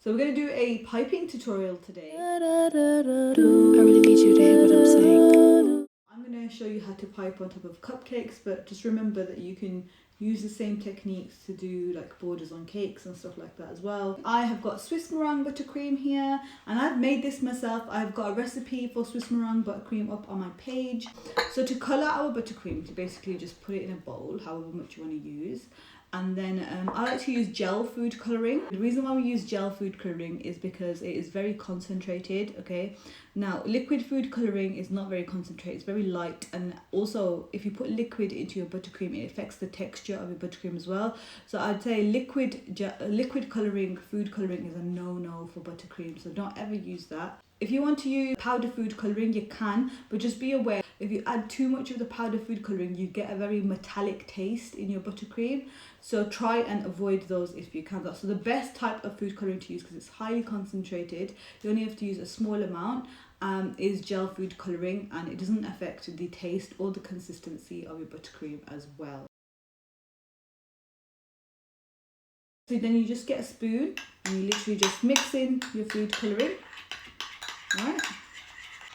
So we're going to do a piping tutorial today. I really need you to hear what I'm saying. I'm going to show you how to pipe on top of cupcakes, but just remember that you can use the same techniques to do like borders on cakes and stuff like that as well. I have got Swiss meringue buttercream here, and I've made this myself. I've got a recipe for Swiss meringue buttercream up on my page. So to colour our buttercream, to basically just put it in a bowl, however much you want to use. And then I like to use gel food colouring. The reason why we use gel food colouring is because it is very concentrated, okay? Now, liquid food colouring is not very concentrated, it's very light, and also if you put liquid into your buttercream, it affects the texture of your buttercream as well. So I'd say liquid colouring, food colouring is a no-no for buttercream, so don't ever use that. If you want to use powder food colouring, you can, but just be aware, if you add too much of the powder food colouring, you get a very metallic taste in your buttercream. So try and avoid those if you can. So the best type of food colouring to use, because it's highly concentrated, you only have to use a small amount, is gel food colouring, and it doesn't affect the taste or the consistency of your buttercream as well. So then you just get a spoon and you literally just mix in your food colouring. Alright,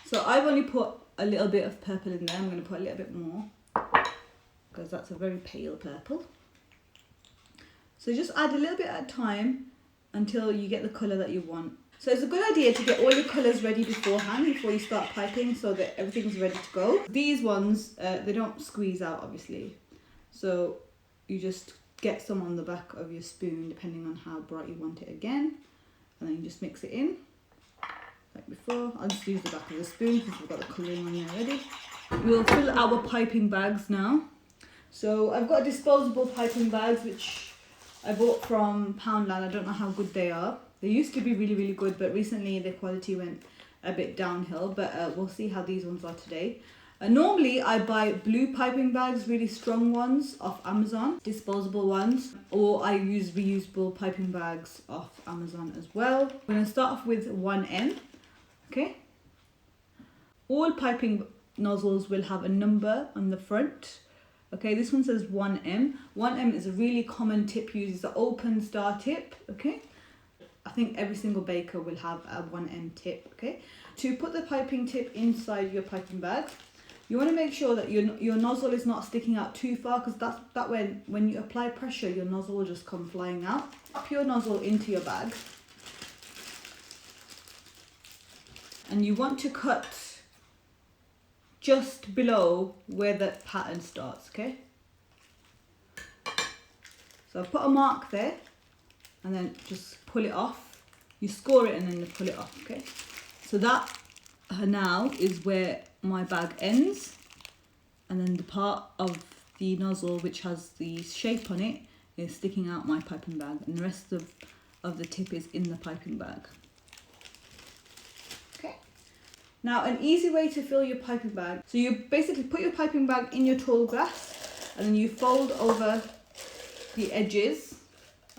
so I've only put a little bit of purple in there. I'm going to put a little bit more because that's a very pale purple. So just add a little bit at a time until you get the colour that you want. So it's a good idea to get all your colours ready beforehand before you start piping so that everything's ready to go. These ones, they don't squeeze out obviously. So you just get some on the back of your spoon depending on how bright you want it again. And then you just mix it in. Like before, I'll just use the back of the spoon because we've got the colouring on there already. We'll fill our piping bags now. So I've got disposable piping bags which I bought from Poundland. I don't know how good they are. They used to be really, really good, but recently the quality went a bit downhill. But we'll see how these ones are today. Normally I buy blue piping bags, really strong ones off Amazon, disposable ones, or I use reusable piping bags off Amazon as well. We're going to start off with 1M. Okay, all piping nozzles will have a number on the front. Okay, this one says 1M. 1M is a really common tip used. It's an open star tip. Okay, I think every single baker will have a 1M tip. Okay, to put the piping tip inside your piping bag, you want to make sure that your nozzle is not sticking out too far, because that way when you apply pressure, your nozzle will just come flying out. Pop your nozzle into your bag. And you want to cut just below where the pattern starts, okay? So I've put a mark there, and then just pull it off. You score it and then you pull it off, okay? So that now is where my bag ends, and then the part of the nozzle which has the shape on it is sticking out my piping bag, and the rest of the tip is in the piping bag. Now, an easy way to fill your piping bag. So you basically put your piping bag in your tall glass, and then you fold over the edges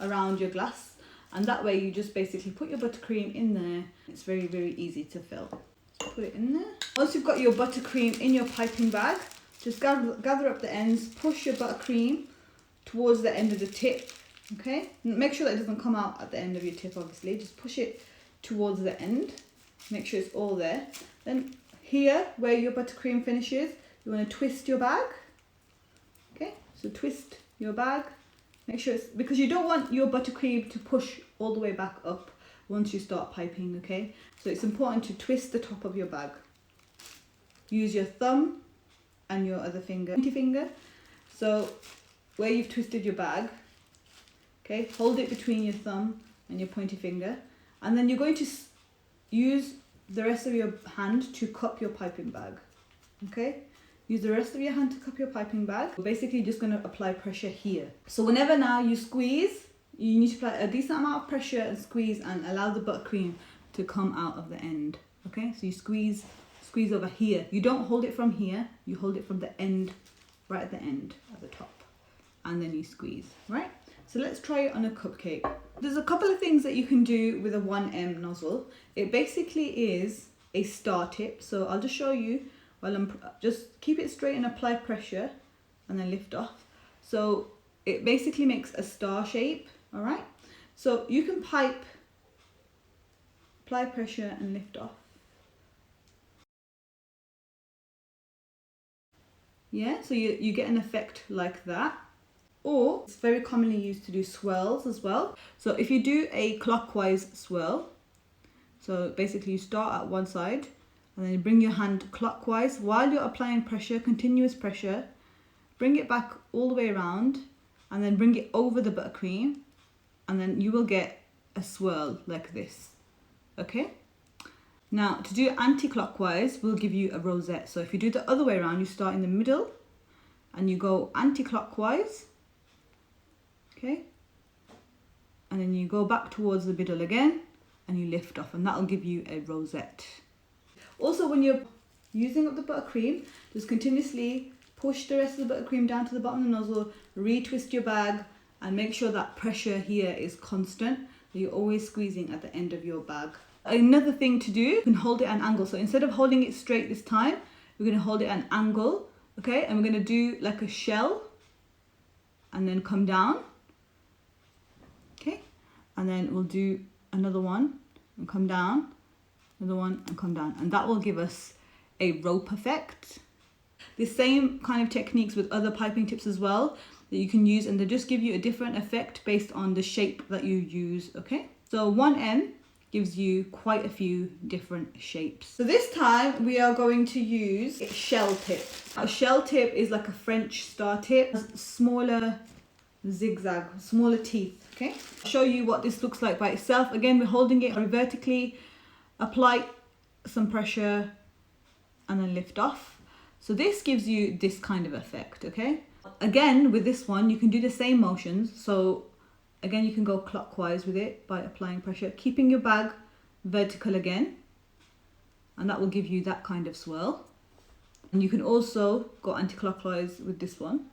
around your glass, and that way you just basically put your buttercream in there. It's very, very easy to fill. So put it in there. Once you've got your buttercream in your piping bag, just gather up the ends, push your buttercream towards the end of the tip, okay? Make sure that it doesn't come out at the end of your tip, obviously. Just push it towards the end. Make sure it's all there. Then here, where your buttercream finishes, you want to twist your bag. Okay, so twist your bag. Make sure it's, because you don't want your buttercream to push all the way back up once you start piping, okay? So it's important to twist the top of your bag. Use your thumb and your other finger, pointy finger. So where you've twisted your bag, okay, hold it between your thumb and your pointy finger, and then you're going to use the rest of your hand to cup your piping bag, okay? Use the rest of your hand to cup your piping bag. We're basically just going to apply pressure here. So whenever now you squeeze, you need to apply a decent amount of pressure and squeeze and allow the buttercream to come out of the end, okay? So you squeeze over here. You don't hold it from here, you hold it from the end, right at the end, at the top, and then you squeeze, right? So let's try it on a cupcake. There's a couple of things that you can do with a 1M nozzle. It basically is a star tip. So I'll just show you while I'm just keep it straight and apply pressure and then lift off. So it basically makes a star shape, all right? So you can pipe apply pressure and lift off. Yeah, so you get an effect like that. Or it's very commonly used to do swirls as well. So if you do a clockwise swirl, so basically you start at one side and then you bring your hand clockwise while you're applying pressure, continuous pressure, bring it back all the way around and then bring it over the buttercream, and then you will get a swirl like this, okay? Now to do anti-clockwise, we'll give you a rosette. So if you do the other way around, you start in the middle and you go anti-clockwise, okay? And then you go back towards the middle again and you lift off, and that'll give you a rosette. Also, when you're using up the buttercream, just continuously push the rest of the buttercream down to the bottom of the nozzle, retwist your bag, and make sure that pressure here is constant, that you're always squeezing at the end of your bag. Another thing to do, you can hold it at an angle. So instead of holding it straight this time, we're going to hold it at an angle, okay? And we're going to do like a shell and then come down, okay? And then we'll do another one and come down, another one and come down, and that will give us a rope effect. The same kind of techniques with other piping tips as well that you can use, and they just give you a different effect based on the shape that you use, okay? So 1M gives you quite a few different shapes. So this time we are going to use a shell tip. A shell tip is like a French star tip, smaller zigzag, smaller teeth, okay? I'll show you what this looks like by itself. Again, we're holding it vertically, apply some pressure and then lift off. So this gives you this kind of effect, okay? Again, with this one, you can do the same motions. So again, you can go clockwise with it by applying pressure, keeping your bag vertical again, and that will give you that kind of swirl. And you can also go anti-clockwise with this one,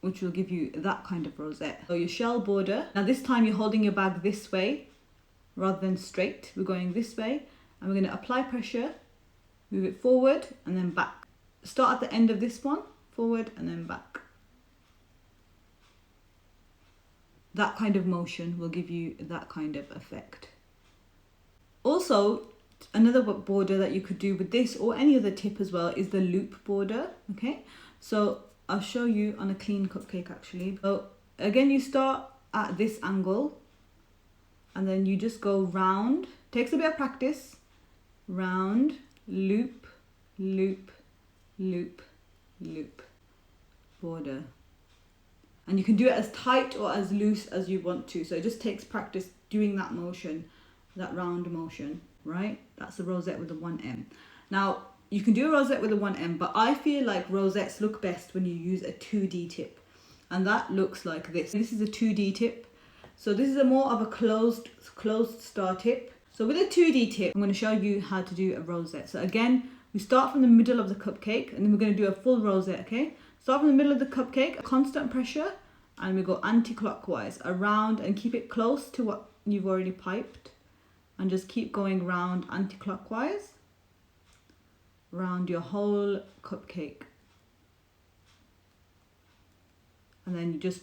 which will give you that kind of rosette. So your shell border, now this time you're holding your bag this way rather than straight. We're going this way and we're going to apply pressure, move it forward and then back. Start at the end of this one, forward and then back. That kind of motion will give you that kind of effect. Also, another border that you could do with this or any other tip as well is the loop border, okay? So I'll show you on a clean cupcake actually. So again, you start at this angle and then you just go round. Takes a bit of practice. Round, loop, loop, loop, loop, border. And you can do it as tight or as loose as you want to. So it just takes practice doing that motion, that round motion, right? That's the rosette with the 1M. Now, you can do a rosette with a 1M, but I feel like rosettes look best when you use a 2D tip. And that looks like this. This is a 2D tip. So this is a more of a closed star tip. So with a 2D tip, I'm going to show you how to do a rosette. So again, we start from the middle of the cupcake and then we're going to do a full rosette, okay? Start from the middle of the cupcake, constant pressure, and we go anti-clockwise around and keep it close to what you've already piped. And just keep going round anti-clockwise, around your whole cupcake. And then you just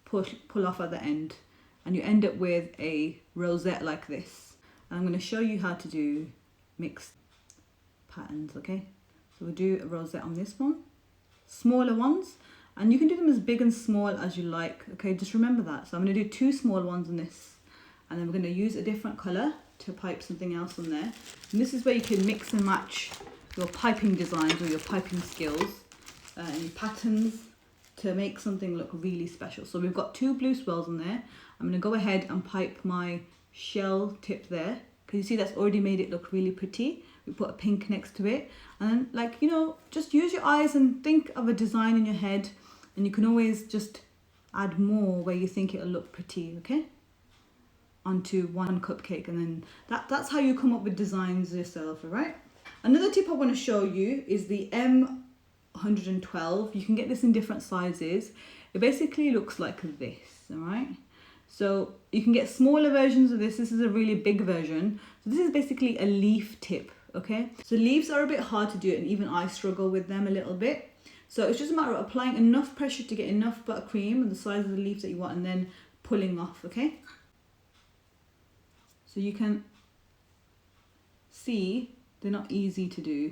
pull off at the end and you end up with a rosette like this. And I'm going to show you how to do mixed patterns, okay? So we'll do a rosette on this one, smaller ones, and you can do them as big and small as you like, okay? Just remember that. So I'm going to do 2 small ones on this, and then we're going to use a different colour to pipe something else on there. And this is where you can mix and match your piping designs or your piping skills and patterns to make something look really special. So we've got 2 blue swirls on there. I'm going to go ahead and pipe my shell tip there, because you see that's already made it look really pretty. We put a pink next to it, and then, like, you know, just use your eyes and think of a design in your head, and you can always just add more where you think it'll look pretty, okay, onto one cupcake. And then that's how you come up with designs yourself. All right, another tip I want to show you is the M112. You can get this in different sizes. It basically looks like this, all right? So you can get smaller versions of this. This is a really big version. So this is basically a leaf tip, okay? So leaves are a bit hard to do, and even I struggle with them a little bit. So it's just a matter of applying enough pressure to get enough buttercream and the size of the leaf that you want, and then pulling off, okay? So you can see they're not easy to do,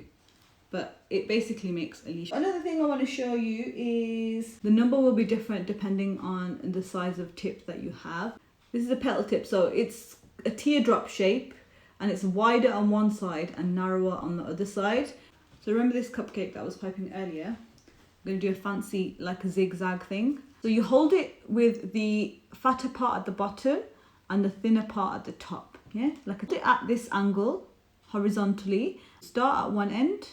but it basically makes a leash. Another thing I want to show you is the number will be different depending on the size of tip that you have. This is a petal tip, so it's a teardrop shape and it's wider on one side and narrower on the other side. So remember this cupcake that I was piping earlier? I'm going to do a fancy like a zigzag thing. So you hold it with the fatter part at the bottom and the thinner part at the top. Yeah, like at this angle horizontally. Start at one end,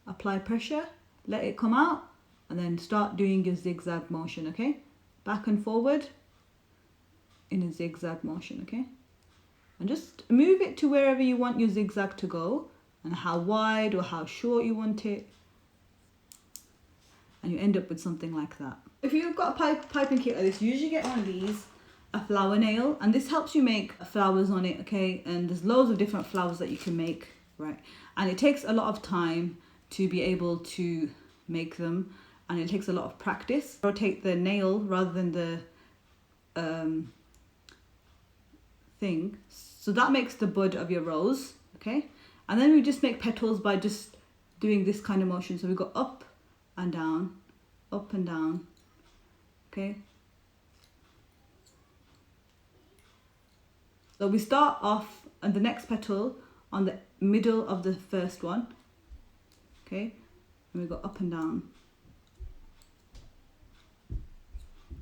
apply pressure, let it come out, and then start doing your zigzag motion, okay? Back and forward in a zigzag motion, okay? And just move it to wherever you want your zigzag to go and how wide or how short you want it. And you end up with something like that. If you've got a piping kit like this, you usually get one of these, a flower nail, and this helps you make flowers on it, okay? And there's loads of different flowers that you can make, right? And it takes a lot of time to be able to make them, and it takes a lot of practice. Rotate the nail rather than the thing. So that makes the bud of your rose, okay? And then we just make petals by just doing this kind of motion. So we go up and down, up and down, okay? So we start off on the next petal on the middle of the first one, okay? And we go up and down.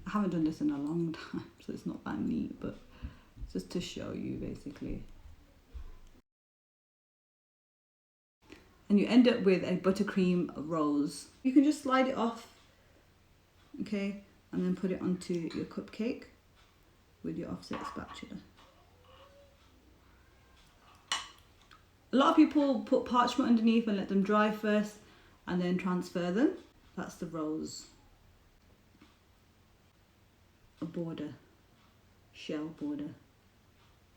I haven't done this in a long time, so it's not that neat, but just to show you basically. And you end up with a buttercream rose. You can just slide it off, okay? And then put it onto your cupcake with your offset spatula. A lot of people put parchment underneath and let them dry first and then transfer them. That's the rose. A border, shell border,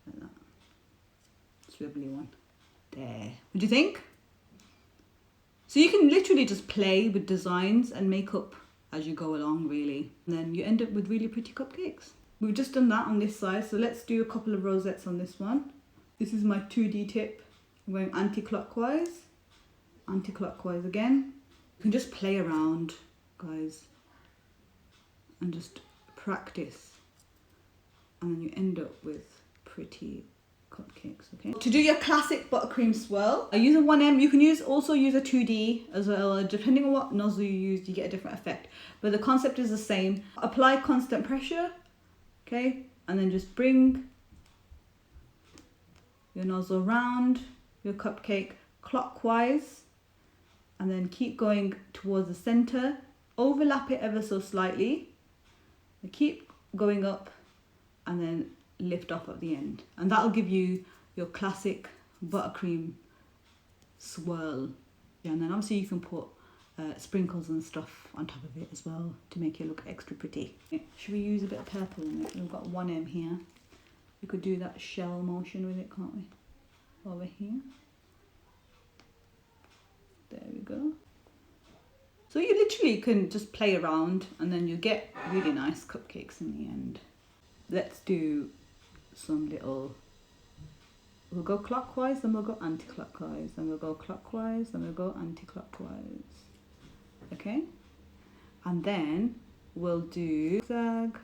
like that. Swivelly one. There. What do you think? So you can literally just play with designs and make up as you go along, really. And then you end up with really pretty cupcakes. We've just done that on this side, so let's do a couple of rosettes on this one. This is my 2D tip. I'm going anti-clockwise, anti-clockwise again. You can just play around, guys, and just practice, and then you end up with pretty cupcakes, okay? To do your classic buttercream swirl, I use a 1M. You can also use a 2D as well. Depending on what nozzle you use, you get a different effect, but the concept is the same. Apply constant pressure, okay, and then just bring your nozzle around your cupcake clockwise, and then keep going towards the center. Overlap it ever so slightly. And keep going up, and then lift off at the end, and that'll give you your classic buttercream swirl. Yeah, and then obviously you can put sprinkles and stuff on top of it as well to make it look extra pretty. Should we use a bit of purple in it? We've got 1M here. We could do that shell motion with it, can't we? Over here. There we go. So you literally can just play around and then you get really nice cupcakes in the end. Let's do some little, we'll go clockwise, then we'll go anti-clockwise, then we'll go clockwise, then we'll go anti-clockwise. Okay? And then we'll do zigzag.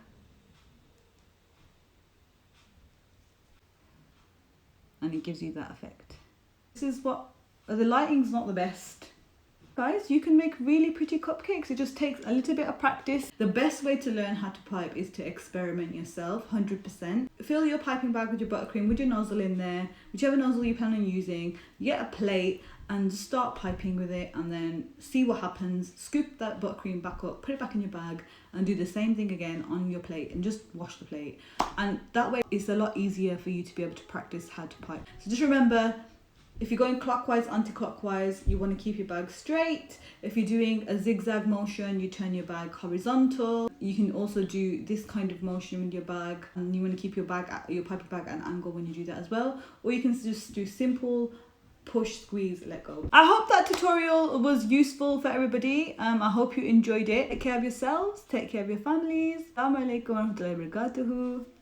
And it gives you that effect. This is what, the lighting's not the best. Guys, you can make really pretty cupcakes. It just takes a little bit of practice. The best way to learn how to pipe is to experiment yourself, 100%. Fill your piping bag with your buttercream, with your nozzle in there, whichever nozzle you plan on using. Get a plate and start piping with it, and then see what happens. Scoop that buttercream back up, put it back in your bag, and do the same thing again on your plate, and just wash the plate. And that way it's a lot easier for you to be able to practice how to pipe. So just remember, if you're going clockwise, anti-clockwise, you want to keep your bag straight. If you're doing a zigzag motion, you turn your bag horizontal. You can also do this kind of motion with your bag, and you want to keep your piping bag at an angle when you do that as well. Or you can just do simple push, squeeze, let go. I hope that tutorial was useful for everybody. I hope you enjoyed it. Take care of yourselves, take care of your families. Assalamu alaikum warahmatullahi wabarakatuh.